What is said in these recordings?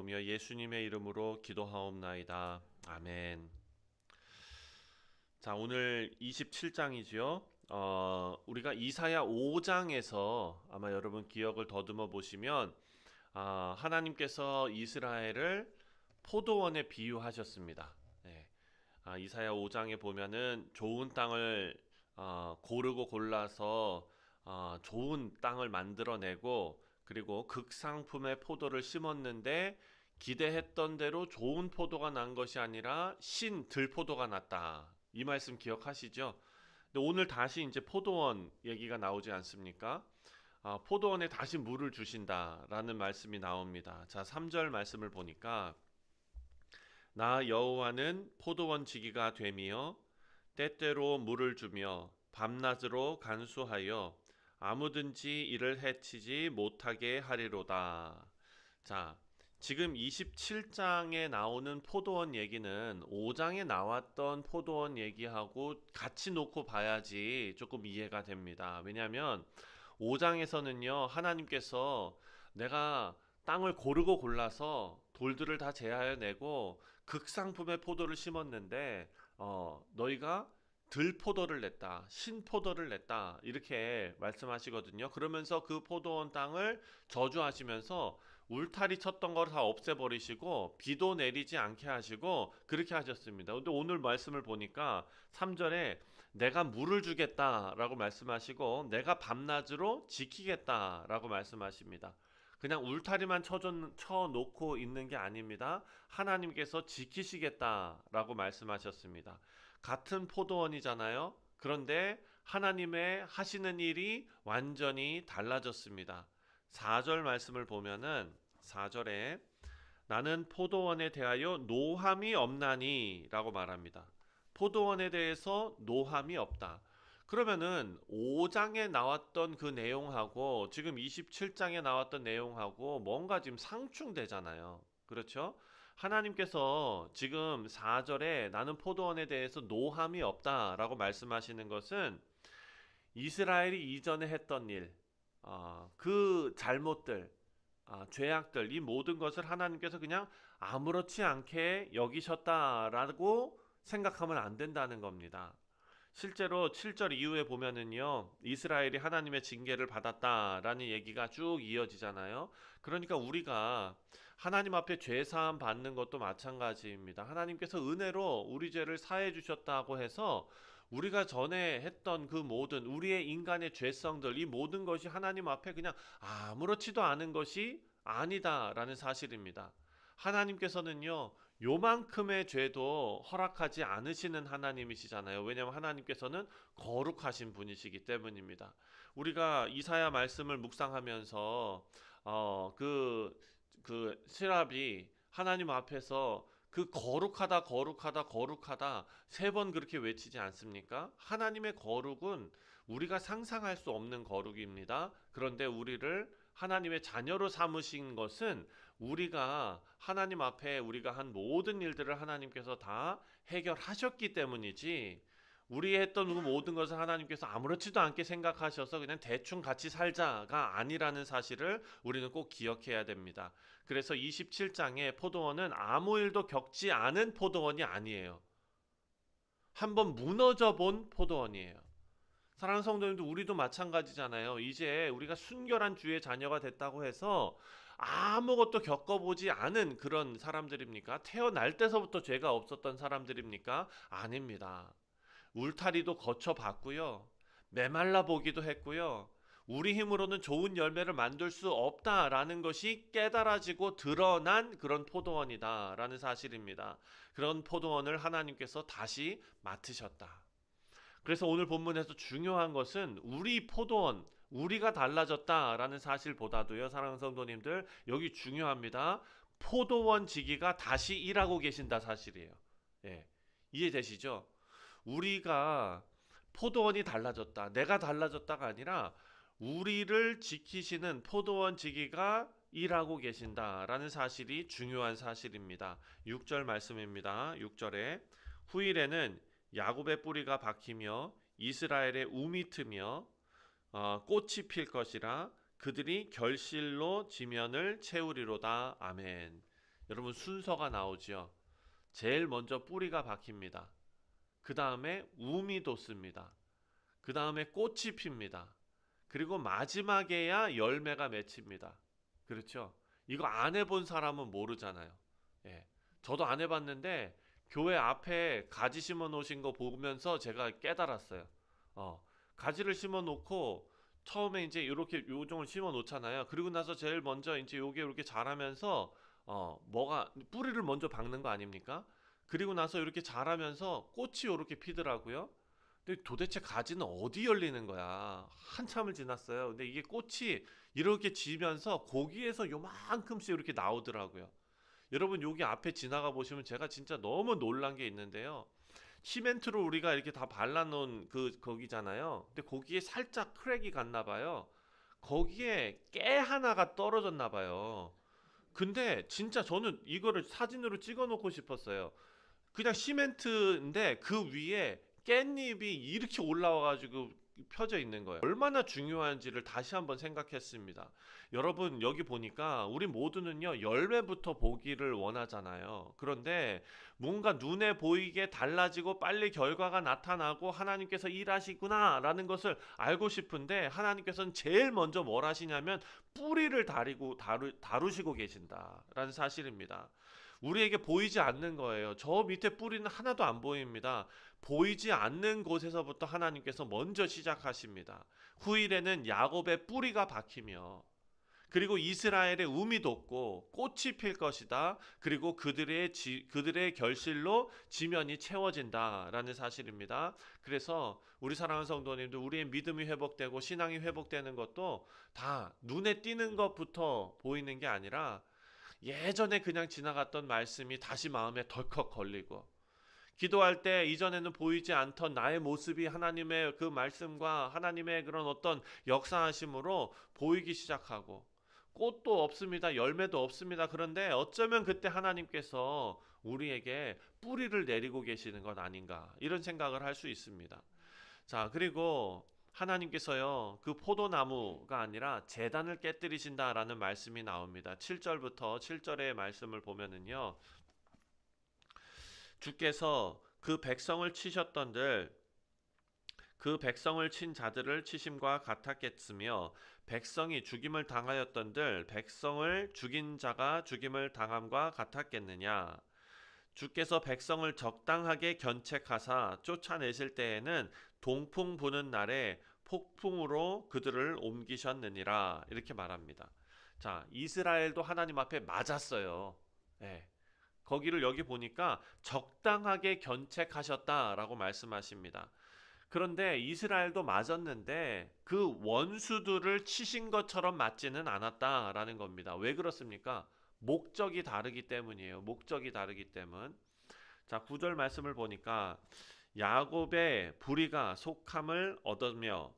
올려드리오며 예수님의 이름으로 기도하옵나이다. 아멘. 자, 오늘 27장이지요. 우리가 이사야 5장에서 아마 여러분 기억을 더듬어 보시면 하나님께서 이스라엘을 포도원에 비유하셨습니다. 네. 이사야 5장에 보면은 좋은 땅을 고르고 골라서 좋은 땅을 만들어내고 그리고 극상품의 포도를 심었는데 기대했던 대로 좋은 포도가 난 것이 아니라 신 들포도가 났다. 이 말씀 기억하시죠? 근데 오늘 다시 이제 포도원 얘기가 나오지 않습니까? 포도원에 다시 물을 주신다라는 말씀이 나옵니다. 자, 3절 말씀을 보니까 나 여호와는 포도원 지기가 되며 때때로 물을 주며 밤낮으로 간수하여 아무든지 이를 해치지 못하게 하리로다. 자, 지금 27장에 나오는 포도원 얘기는 5장에 나왔던 포도원 얘기하고 같이 놓고 봐야지 조금 이해가 됩니다. 왜냐하면 5장에서는요, 하나님께서 내가 땅을 고르고 골라서 돌들을 다 제하여 내고 극상품의 포도를 심었는데 너희가 들포도를 냈다, 신포도를 냈다 이렇게 말씀하시거든요. 그러면서 그 포도원 땅을 저주하시면서 울타리 쳤던 걸 다 없애버리시고 비도 내리지 않게 하시고 그렇게 하셨습니다. 근데 오늘 말씀을 보니까 3절에 내가 물을 주겠다라고 말씀하시고 내가 밤낮으로 지키겠다라고 말씀하십니다. 그냥 울타리만 쳐놓고 있는 게 아닙니다. 하나님께서 지키시겠다라고 말씀하셨습니다. 같은 포도원이잖아요. 그런데 하나님의 하시는 일이 완전히 달라졌습니다. 4절 말씀을 보면은 4절에 나는 포도원에 대하여 노함이 없나니 라고 말합니다. 포도원에 대해서 노함이 없다. 그러면은 5장에 나왔던 그 내용하고 지금 27장에 나왔던 내용하고 뭔가 지금 상충되잖아요. 그렇죠? 하나님께서 지금 4절에 나는 포도원에 대해서 노함이 없다라고 말씀하시는 것은 이스라엘이 이전에 했던 일, 그 잘못들, 죄악들, 이 모든 것을 하나님께서 그냥 아무렇지 않게 여기셨다라고 생각하면 안 된다는 겁니다. 실제로 7절 이후에 보면은요, 이스라엘이 하나님의 징계를 받았다라는 얘기가 쭉 이어지잖아요. 그러니까 우리가 하나님 앞에 죄 사함 받는 것도 마찬가지입니다. 하나님께서 은혜로 우리 죄를 사해 주셨다고 해서 우리가 전에 했던 그 모든 우리의 인간의 죄성들, 이 모든 것이 하나님 앞에 그냥 아무렇지도 않은 것이 아니다라는 사실입니다. 하나님께서는요, 요만큼의 죄도 허락하지 않으시는 하나님이시잖아요. 왜냐하면 하나님께서는 거룩하신 분이시기 때문입니다. 우리가 이사야 말씀을 묵상하면서 그 시랍이 하나님 앞에서 그 거룩하다 거룩하다 거룩하다 3번 그렇게 외치지 않습니까? 하나님의 거룩은 우리가 상상할 수 없는 거룩입니다. 그런데 우리를 하나님의 자녀로 삼으신 것은 우리가 하나님 앞에 우리가 한 모든 일들을 하나님께서 다 해결하셨기 때문이지, 우리 했던 그 모든 것을 하나님께서 아무렇지도 않게 생각하셔서 그냥 대충 같이 살자가 아니라는 사실을 우리는 꼭 기억해야 됩니다. 그래서 27장의 포도원은 아무 일도 겪지 않은 포도원이 아니에요. 한번 무너져 본 포도원이에요. 사랑하는 성도님들, 우리도 마찬가지잖아요. 이제 우리가 순결한 주의 자녀가 됐다고 해서 아무것도 겪어보지 않은 그런 사람들입니까? 태어날 때서부터 죄가 없었던 사람들입니까? 아닙니다. 울타리도 거쳐봤고요. 메말라 보기도 했고요. 우리 힘으로는 좋은 열매를 만들 수 없다라는 것이 깨달아지고 드러난 그런 포도원이다라는 사실입니다. 그런 포도원을 하나님께서 다시 맡으셨다. 그래서 오늘 본문에서 중요한 것은 우리 포도원, 우리가 달라졌다라는 사실보다도요, 사랑하는 성도님들, 여기 중요합니다. 포도원 지기가 다시 일하고 계신다 사실이에요. 예, 이해되시죠? 우리가 포도원이 달라졌다, 내가 달라졌다가 아니라 우리를 지키시는 포도원 지기가 일하고 계신다라는 사실이 중요한 사실입니다. 6절 말씀입니다. 6절에 후일에는 야곱의 뿌리가 박히며 이스라엘의 움이 트며 꽃이 필 것이라 그들이 결실로 지면을 채우리로다. 아멘. 여러분 순서가 나오지요. 제일 먼저 뿌리가 박힙니다. 그 다음에 움이 돋습니다. 그 다음에 꽃이 핍니다. 그리고 마지막에야 열매가 맺힙니다. 그렇죠? 이거 안 해본 사람은 모르잖아요. 예. 저도 안 해봤는데 교회 앞에 가지 심어 놓으신 거 보면서 제가 깨달았어요. 어, 가지를 심어 놓고 처음에 이제 이렇게 요종을 심어 놓잖아요. 그리고 나서 제일 먼저 이제 요게 이렇게 자라면서 뭐가 뿌리를 먼저 박는 거 아닙니까? 그리고 나서 이렇게 자라면서 꽃이 이렇게 피더라고요. 근데 도대체 가지는 어디 열리는 거야? 한참을 지났어요. 근데 이게 꽃이 이렇게 지면서 고기에서 요만큼씩 이렇게 나오더라고요. 여러분 여기 앞에 지나가 보시면 제가 진짜 너무 놀란 게 있는데요. 시멘트로 우리가 이렇게 다 발라놓은 그 거기잖아요. 근데 거기에 살짝 크랙이 갔나 봐요. 거기에 깨 하나가 떨어졌나 봐요. 근데 진짜 저는 이거를 사진으로 찍어 놓고 싶었어요. 그냥 시멘트인데 그 위에 깻잎이 이렇게 올라와가지고 펴져 있는 거예요. 얼마나 중요한지를 다시 한번 생각했습니다. 여러분 여기 보니까 우리 모두는요 열매부터 보기를 원하잖아요. 그런데 뭔가 눈에 보이게 달라지고 빨리 결과가 나타나고 하나님께서 일하시구나 라는 것을 알고 싶은데 하나님께서는 제일 먼저 뭘 하시냐면 뿌리를 다루시고 계신다라는 사실입니다. 우리에게 보이지 않는 거예요. 저 밑에 뿌리는 하나도 안 보입니다. 보이지 않는 곳에서부터 하나님께서 먼저 시작하십니다. 후일에는 야곱의 뿌리가 박히며 그리고 이스라엘의 움이 돋고 꽃이 필 것이다. 그리고 그들의 결실로 지면이 채워진다라는 사실입니다. 그래서 우리 사랑하는 성도님들 우리의 믿음이 회복되고 신앙이 회복되는 것도 다 눈에 띄는 것부터 보이는 게 아니라 예전에 그냥 지나갔던 말씀이 다시 마음에 덜컥 걸리고 기도할 때 이전에는 보이지 않던 나의 모습이 하나님의 그 말씀과 하나님의 그런 어떤 역사하심으로 보이기 시작하고 꽃도 없습니다. 열매도 없습니다. 그런데 어쩌면 그때 하나님께서 우리에게 뿌리를 내리고 계시는 것 아닌가 이런 생각을 할 수 있습니다. 자, 그리고 하나님께서요, 그 포도나무가 아니라 제단을 깨뜨리신다라는 말씀이 나옵니다. 7절부터 7절의 말씀을 보면은요, 주께서 그 백성을 치셨던들, 그 백성을 친 자들을 치심과 같았겠으며, 백성이 죽임을 당하였던들, 백성을 죽인 자가 죽임을 당함과 같았겠느냐. 주께서 백성을 적당하게 견책하사 쫓아내실 때에는 동풍 부는 날에 폭풍으로 그들을 옮기셨느니라 이렇게 말합니다. 자, 이스라엘도 하나님 앞에 맞았어요. 네. 거기를 여기 보니까 적당하게 견책하셨다라고 말씀하십니다. 그런데 이스라엘도 맞았는데 그 원수들을 치신 것처럼 맞지는 않았다라는 겁니다. 왜 그렇습니까? 목적이 다르기 때문이에요. 목적이 다르기 때문. 자, 9절 말씀을 보니까 야곱의 불의가 속함을 얻으며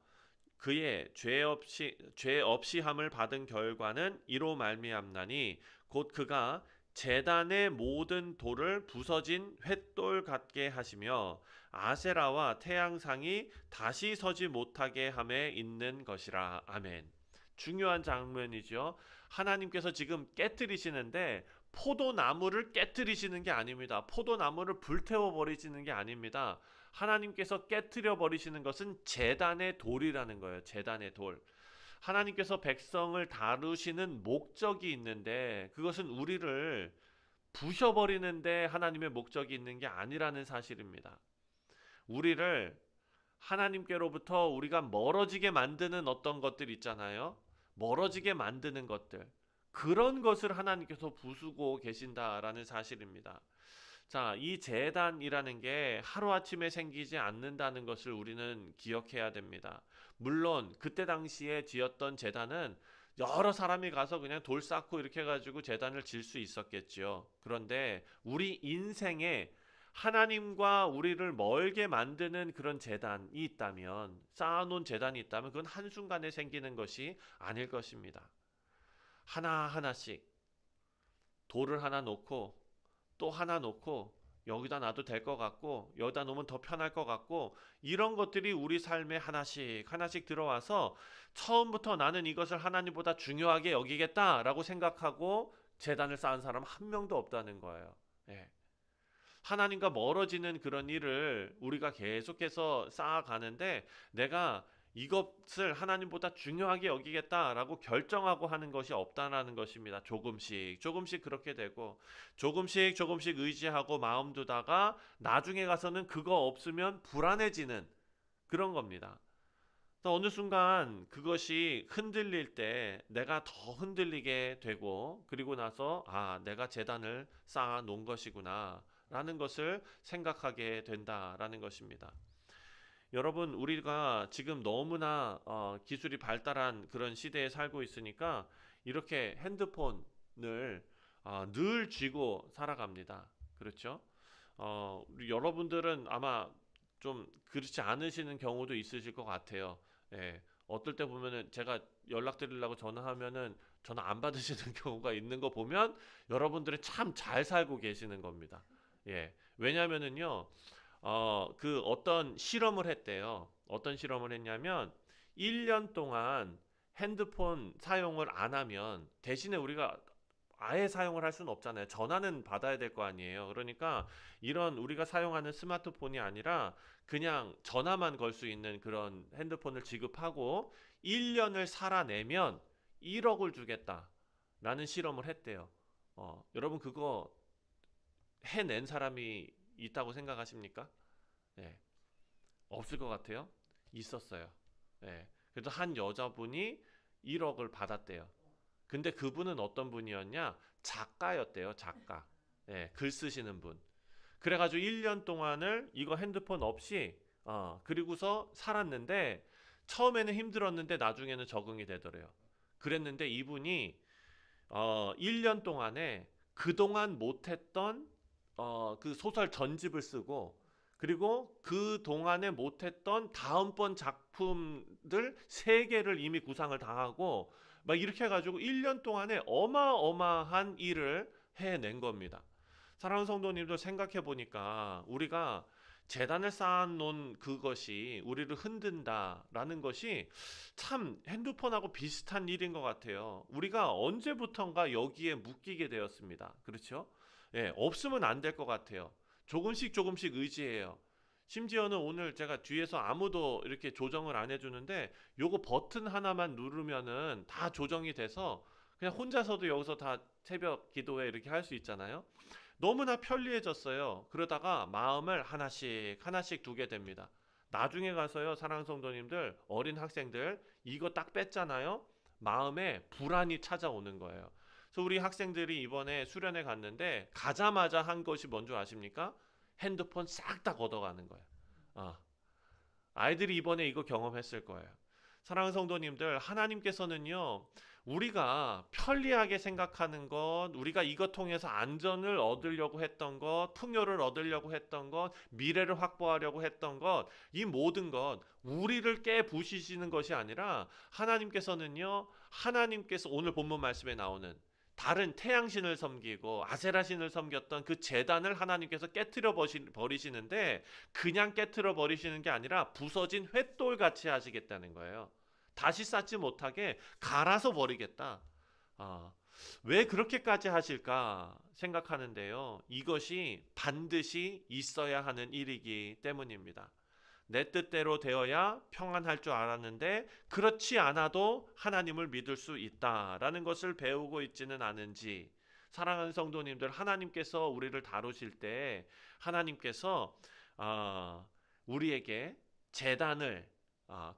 그의 죄 없이 함을 받은 결과는 이로 말미암나니 곧 그가 제단의 모든 돌을 부서진 횃돌 같게 하시며 아세라와 태양상이 다시 서지 못하게 함에 있는 것이라. 아멘. 중요한 장면이죠. 하나님께서 지금 깨뜨리시는데 포도나무를 깨뜨리시는 게 아닙니다. 포도나무를 불태워 버리시는 게 아닙니다. 하나님께서 깨뜨려 버리시는 것은 제단의 돌이라는 거예요. 제단의 돌. 하나님께서 백성을 다루시는 목적이 있는데 그것은 우리를 부셔버리는데 하나님의 목적이 있는 게 아니라는 사실입니다. 우리를 하나님께로부터 우리가 멀어지게 만드는 어떤 것들 있잖아요. 멀어지게 만드는 것들. 그런 것을 하나님께서 부수고 계신다라는 사실입니다. 자, 이 제단이라는 게 하루아침에 생기지 않는다는 것을 우리는 기억해야 됩니다. 물론 그때 당시에 지었던 제단은 여러 사람이 가서 그냥 돌 쌓고 이렇게 해가지고 제단을 질 수 있었겠지요. 그런데 우리 인생에 하나님과 우리를 멀게 만드는 그런 제단이 있다면, 쌓아놓은 제단이 있다면 그건 한순간에 생기는 것이 아닐 것입니다. 하나하나씩 돌을 하나 놓고 또 하나 놓고 여기다 놔도 될 것 같고 여기다 놓으면 더 편할 것 같고 이런 것들이 우리 삶에 하나씩 하나씩 들어와서 처음부터 나는 이것을 하나님보다 중요하게 여기겠다라고 생각하고 제단을 쌓은 사람 한 명도 없다는 거예요. 예. 하나님과 멀어지는 그런 일을 우리가 계속해서 쌓아가는데 내가 이것을 하나님보다 중요하게 여기겠다라고 결정하고 하는 것이 없다라는 것입니다. 조금씩 조금씩 그렇게 되고 조금씩 조금씩 의지하고 마음 두다가 나중에 가서는 그거 없으면 불안해지는 그런 겁니다. 어느 순간 그것이 흔들릴 때 내가 더 흔들리게 되고 그리고 나서 내가 재단을 쌓아 놓은 것이구나 라는 것을 생각하게 된다라는 것입니다. 여러분, 우리가 지금 너무나 기술이 발달한 그런 시대에 살고 있으니까 이렇게 핸드폰을 늘 쥐고 살아갑니다. 그렇죠? 우리 여러분들은 아마 좀 그렇지 않으시는 경우도 있으실 것 같아요. 예, 어떨 때 보면은 제가 연락드리려고 전화하면은 전화 안 받으시는 경우가 있는 거 보면 여러분들은 참 잘 살고 계시는 겁니다. 예, 왜냐면은요, 그 어떤 실험을 했대요. 어떤 실험을 했냐면 1년 동안 핸드폰 사용을 안 하면 대신에 우리가 아예 사용을 할 수는 없잖아요. 전화는 받아야 될 거 아니에요. 그러니까 이런 우리가 사용하는 스마트폰이 아니라 그냥 전화만 걸 수 있는 그런 핸드폰을 지급하고 1년을 살아내면 1억을 주겠다라는 실험을 했대요. 여러분 그거 해낸 사람이 있다고 생각하십니까? 네, 없을 것 같아요. 있었어요. 네, 그래서 한 여자분이 1억을 받았대요. 근데 그분은 어떤 분이었냐? 작가였대요, 작가. 예, 글 쓰시는 분. 그래가지고 1년 동안을 이거 핸드폰 없이, 그리고서 살았는데, 처음에는 힘들었는데 나중에는 적응이 되더래요. 그랬는데 이분이, 1년 동안에 그동안 못했던, 그 소설 전집을 쓰고, 그리고 그 동안에 못했던 다음번 작품들 3개를 이미 구상을 다 하고 막 이렇게 해가지고 1년 동안에 어마어마한 일을 해낸 겁니다. 사랑하는 성도님들 생각해 보니까 우리가 재단을 쌓아놓은 그것이 우리를 흔든다라는 것이 참 핸드폰하고 비슷한 일인 것 같아요. 우리가 언제부턴가 여기에 묶이게 되었습니다. 그렇죠? 예, 없으면 안 될 것 같아요. 조금씩 조금씩 의지해요. 심지어는 오늘 제가 뒤에서 아무도 이렇게 조정을 안 해주는데 요거 버튼 하나만 누르면은 다 조정이 돼서 그냥 혼자서도 여기서 다 새벽 기도회 이렇게 할 수 있잖아요. 너무나 편리해졌어요. 그러다가 마음을 하나씩 하나씩 두게 됩니다. 나중에 가서요, 사랑하는 성도님들, 어린 학생들 이거 딱 뺐잖아요. 마음에 불안이 찾아오는 거예요. 그래서 우리 학생들이 이번에 수련회 갔는데 가자마자 한 것이 뭔지 아십니까? 핸드폰 싹 다 걷어가는 거예요. 어, 아이들이 이번에 이거 경험했을 거예요. 사랑하는 성도님들, 하나님께서는요, 우리가 편리하게 생각하는 것, 우리가 이것 통해서 안전을 얻으려고 했던 것, 풍요를 얻으려고 했던 것, 미래를 확보하려고 했던 것, 이 모든 것, 우리를 깨부시시는 것이 아니라 하나님께서는요, 하나님께서 오늘 본문 말씀에 나오는 다른 태양신을 섬기고 아세라신을 섬겼던 그 제단을 하나님께서 깨트려 버리시는데 그냥 깨트려 버리시는 게 아니라 부서진 횃돌 같이 하시겠다는 거예요. 다시 쌓지 못하게 갈아서 버리겠다. 아, 왜 그렇게까지 하실까 생각하는데요. 이것이 반드시 있어야 하는 일이기 때문입니다. 내 뜻대로 되어야 평안할 줄 알았는데 그렇지 않아도 하나님을 믿을 수 있다라는 것을 배우고 있지는 않은지, 사랑하는 성도님들, 하나님께서 우리를 다루실 때 하나님께서 우리에게 제단을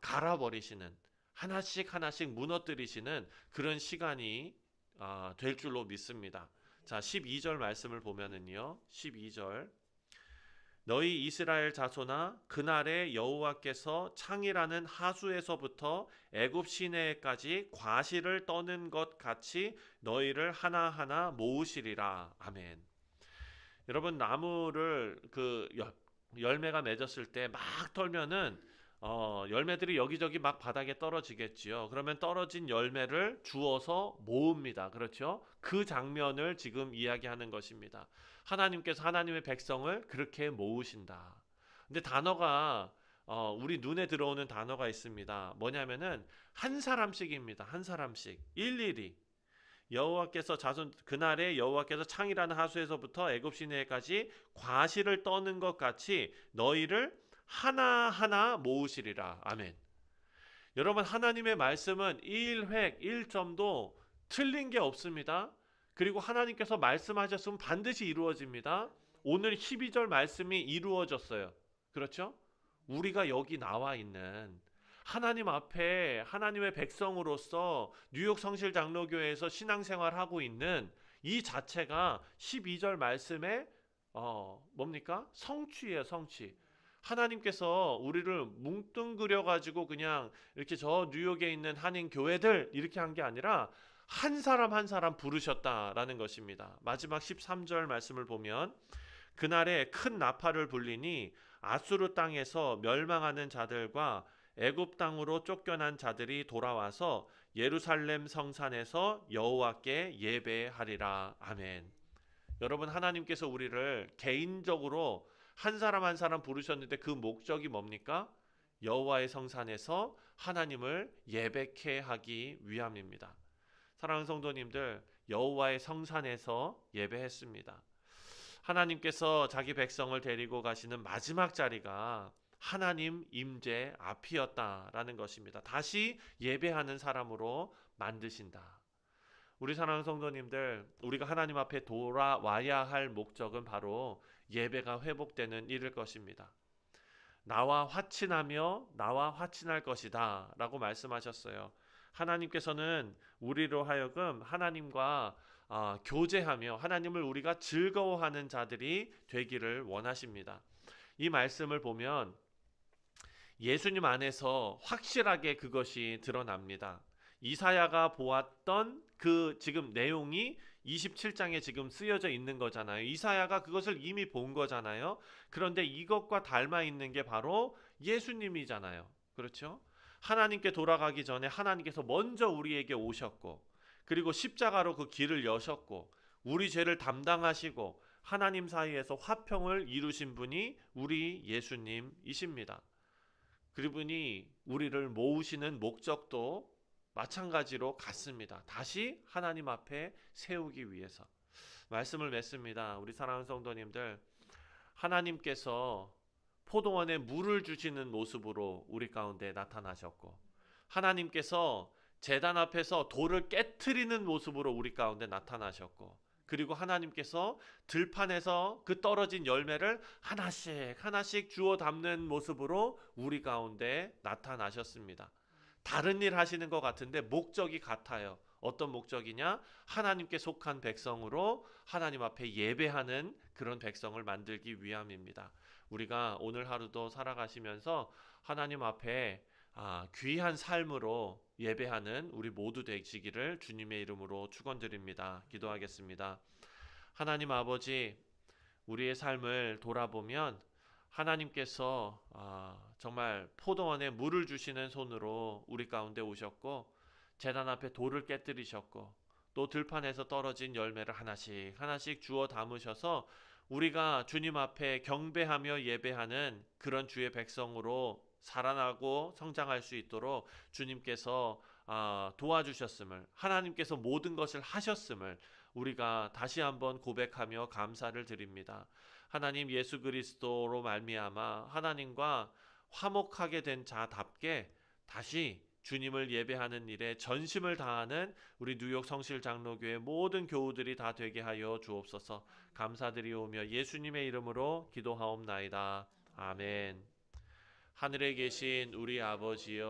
갈아버리시는, 하나씩 하나씩 무너뜨리시는 그런 시간이 될 줄로 믿습니다. 자, 12절 말씀을 보면은요. 12절, 너희 이스라엘 자손아, 그날에 여호와께서 창이라는 하수에서부터 애굽 시내까지 과실을 떠는 것 같이 너희를 하나하나 모으시리라. 아멘. 여러분, 나무를 그 열매가 맺었을 때 막 털면은 열매들이 여기저기 막 바닥에 떨어지겠지요. 그러면 떨어진 열매를 주워서 모읍니다. 그렇죠? 그 장면을 지금 이야기하는 것입니다. 하나님께서 하나님의 백성을 그렇게 모으신다. 근데 단어가 우리 눈에 들어오는 단어가 있습니다. 뭐냐면은 한 사람씩입니다. 한 사람씩 일일이 여호와께서 자손 그날에 여호와께서 창이라는 하수에서부터 애굽 시내까지 과실을 떠는 것 같이 너희를 하나하나 모으시리라. 아멘. 여러분, 하나님의 말씀은 1획 1점도 틀린 게 없습니다. 그리고 하나님께서 말씀하셨으면 반드시 이루어집니다. 오늘 12절 말씀이 이루어졌어요. 그렇죠? 우리가 여기 나와 있는 하나님 앞에 하나님의 백성으로서 뉴욕 성실 장로교회에서 신앙생활하고 있는 이 자체가 12절 말씀의 뭡니까? 성취예요, 성취. 하나님께서 우리를 뭉뚱그려 가지고 그냥 이렇게 저 뉴욕에 있는 한인 교회들 이렇게 한 게 아니라 한 사람 한 사람 부르셨다라는 것입니다. 마지막 13절 말씀을 보면 그날에 큰 나팔을 불리니 아수르 땅에서 멸망하는 자들과 애굽 땅으로 쫓겨난 자들이 돌아와서 예루살렘 성산에서 여호와께 예배하리라. 아멘. 여러분, 하나님께서 우리를 개인적으로 한 사람 한 사람 부르셨는데 그 목적이 뭡니까? 여호와의 성산에서 하나님을 예배케 하기 위함입니다. 사랑하는 성도님들, 여호와의 성산에서 예배했습니다. 하나님께서 자기 백성을 데리고 가시는 마지막 자리가 하나님 임재 앞이었다라는 것입니다. 다시 예배하는 사람으로 만드신다. 우리 사랑하는 성도님들, 우리가 하나님 앞에 돌아와야 할 목적은 바로 예배가 회복되는 일일 것입니다. 나와 화친하며 나와 화친할 것이다 라고 말씀하셨어요. 하나님께서는 우리로 하여금 하나님과 교제하며 하나님을 우리가 즐거워하는 자들이 되기를 원하십니다. 이 말씀을 보면 예수님 안에서 확실하게 그것이 드러납니다. 이사야가 보았던 그 지금 내용이 27장에 지금 쓰여져 있는 거잖아요. 이사야가 그것을 이미 본 거잖아요. 그런데 이것과 닮아 있는 게 바로 예수님이잖아요. 그렇죠? 하나님께 돌아가기 전에 하나님께서 먼저 우리에게 오셨고, 그리고 십자가로 그 길을 여셨고, 우리 죄를 담당하시고 하나님 사이에서 화평을 이루신 분이 우리 예수님이십니다. 그분이 우리를 모으시는 목적도 마찬가지로 같습니다. 다시 하나님 앞에 세우기 위해서. 말씀을 맺습니다. 우리 사랑하는 성도님들, 하나님께서 포도원에 물을 주시는 모습으로 우리 가운데 나타나셨고, 하나님께서 제단 앞에서 돌을 깨트리는 모습으로 우리 가운데 나타나셨고, 그리고 하나님께서 들판에서 그 떨어진 열매를 하나씩 하나씩 주워 담는 모습으로 우리 가운데 나타나셨습니다. 다른 일 하시는 것 같은데 목적이 같아요. 어떤 목적이냐? 하나님께 속한 백성으로 하나님 앞에 예배하는 그런 백성을 만들기 위함입니다. 우리가 오늘 하루도 살아가시면서 하나님 앞에 귀한 삶으로 예배하는 우리 모두 되시기를 주님의 이름으로 축원드립니다. 기도하겠습니다. 하나님 아버지, 우리의 삶을 돌아보면 하나님께서 정말 포도원에 물을 주시는 손으로 우리 가운데 오셨고, 제단 앞에 돌을 깨뜨리셨고, 또 들판에서 떨어진 열매를 하나씩 하나씩 주워 담으셔서 우리가 주님 앞에 경배하며 예배하는 그런 주의 백성으로 살아나고 성장할 수 있도록 주님께서 도와주셨음을, 하나님께서 모든 것을 하셨음을 우리가 다시 한번 고백하며 감사를 드립니다. 하나님, 예수 그리스도로 말미암아 하나님과 화목하게 된 자답게 다시 주님을 예배하는 일에 전심을 다하는 우리 뉴욕 성실 장로교회 모든 교우들이 다 되게 하여 주옵소서. 감사드리오며 예수님의 이름으로 기도하옵나이다. 아멘. 하늘에 계신 우리 아버지여,